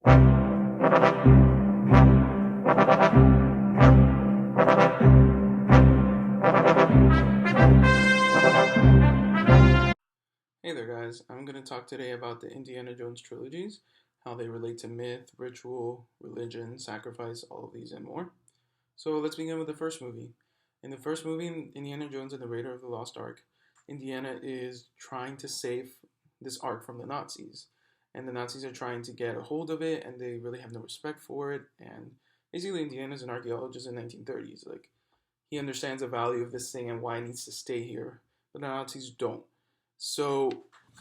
Hey there, guys. I'm going to talk today about the Indiana Jones trilogies, how they relate to myth, ritual, religion, sacrifice, all of these and more. So let's begin with the first movie. In the first movie, Indiana Jones and the Raider of the Lost Ark, Indiana is trying to save this ark from the Nazis. And the Nazis are trying to get a hold of it, and they really have no respect for it. And basically, Indiana's an archaeologist in the 1930s. Like, he understands the value of this thing and why it needs to stay here, but the Nazis don't. So,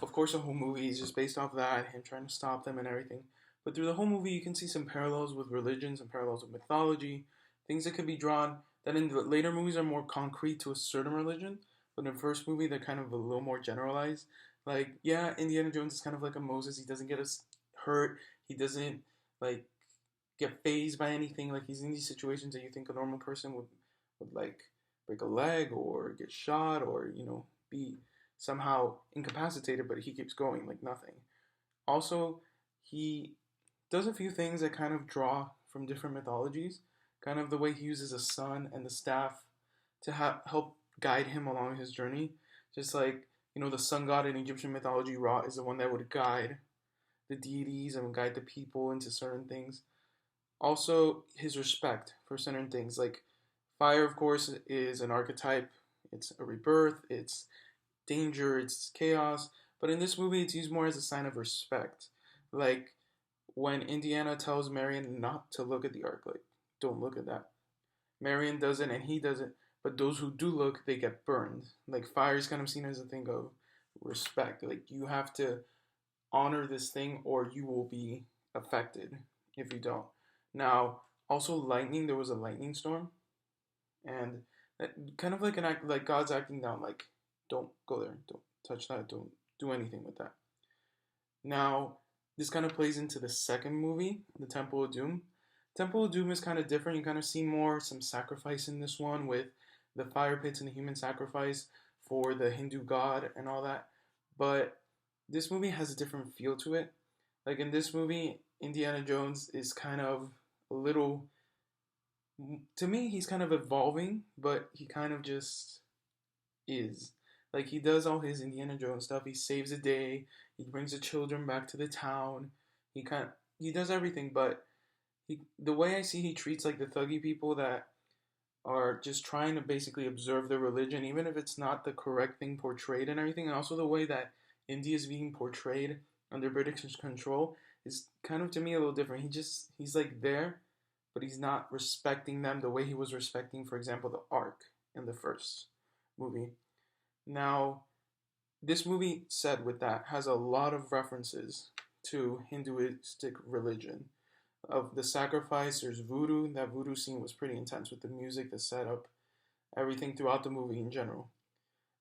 of course, the whole movie is just based off that, him trying to stop them and everything. But through the whole movie, you can see some parallels with religion, some parallels with mythology, things that could be drawn that in the later movies are more concrete to a certain religion. But in the first movie, they're kind of a little more generalized. Like, yeah, Indiana Jones is kind of like a Moses. He doesn't get us hurt. He doesn't, like, get phased by anything. Like, he's in these situations that you think a normal person would like, break a leg or get shot or, be somehow incapacitated, but he keeps going like nothing. Also, he does a few things that kind of draw from different mythologies, kind of the way he uses a sun and the staff to help guide him along his journey. Just like, the sun god in Egyptian mythology, Ra, is the one that would guide the deities and guide the people into certain things. Also, his respect for certain things. Like, fire, of course, is an archetype. It's a rebirth. It's danger, it's chaos. But in this movie, it's used more as a sign of respect. Like when Indiana tells Marion not to look at the ark, like, don't look at that. Marion doesn't and he doesn't, but those who do look, they get burned. Like fire is kind of seen as a thing of respect. Like you have to honor this thing or you will be affected if you don't. Now, also lightning, there was a lightning storm, and that, kind of like an act, like God's acting down, like don't go there, don't touch that, don't do anything with that. Now, this kind of plays into the second movie, The Temple of Doom. Temple of Doom is kind of different. You kind of see more some sacrifice in this one with the fire pits and the human sacrifice for the Hindu god and all that. But this movie has a different feel to it. Like in this movie, Indiana Jones is kind of a little, to me, he's kind of evolving, but he kind of just is. Like he does all his Indiana Jones stuff. He saves the day. He brings the children back to the town. He does everything, but the way I see he treats like the thuggy people that are just trying to basically observe the religion, even if it's not the correct thing portrayed and everything, and also the way that India is being portrayed under British control is kind of to me a little different. He's like there, but he's not respecting them the way he was respecting, for example, the Ark in the first movie. Now, this movie, said with that, has a lot of references to Hinduistic religion. Of the sacrifice, there's voodoo. That voodoo scene was pretty intense with the music, the setup, everything throughout the movie in general.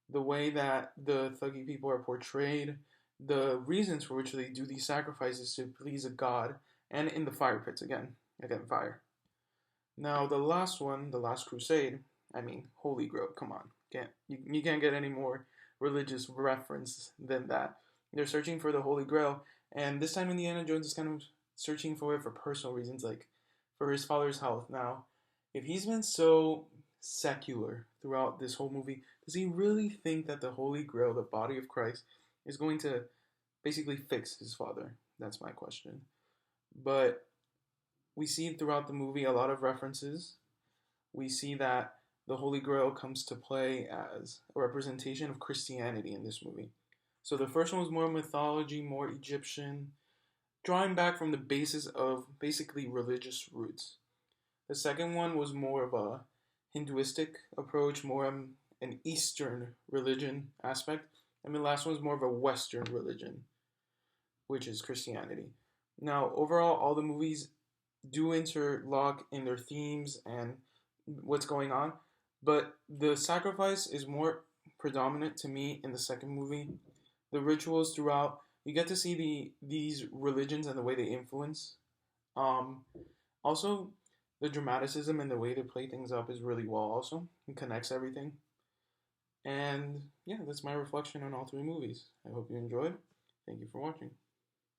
The way that the thuggy people are portrayed, the reasons for which they do these sacrifices to please a god, and in the fire pits again, fire. Now, the last one, The Last Crusade, I mean, Holy Grail, come on. You can't get any more religious reference than that. They're searching for the Holy Grail, and this time Indiana Jones is kind of searching for it for personal reasons, like for his father's health. Now, if he's been so secular throughout this whole movie, does he really think that the Holy Grail, the body of Christ, is going to basically fix his father? That's my question. But we see throughout the movie a lot of references. We see that the Holy Grail comes to play as a representation of Christianity in this movie. So the first one was more mythology, more Egyptian, drawing back from the basis of basically religious roots. The second one was more of a Hinduistic approach, more an Eastern religion aspect. And the last one was more of a Western religion, which is Christianity. Now, overall, all the movies do interlock in their themes and what's going on, but the sacrifice is more predominant to me in the second movie. The rituals throughout, you get to see these religions and the way they influence. Um, Also, the dramaticism and the way they play things up is really well. Also, it connects everything. And yeah, that's my reflection on all three movies. I hope you enjoyed. Thank you for watching.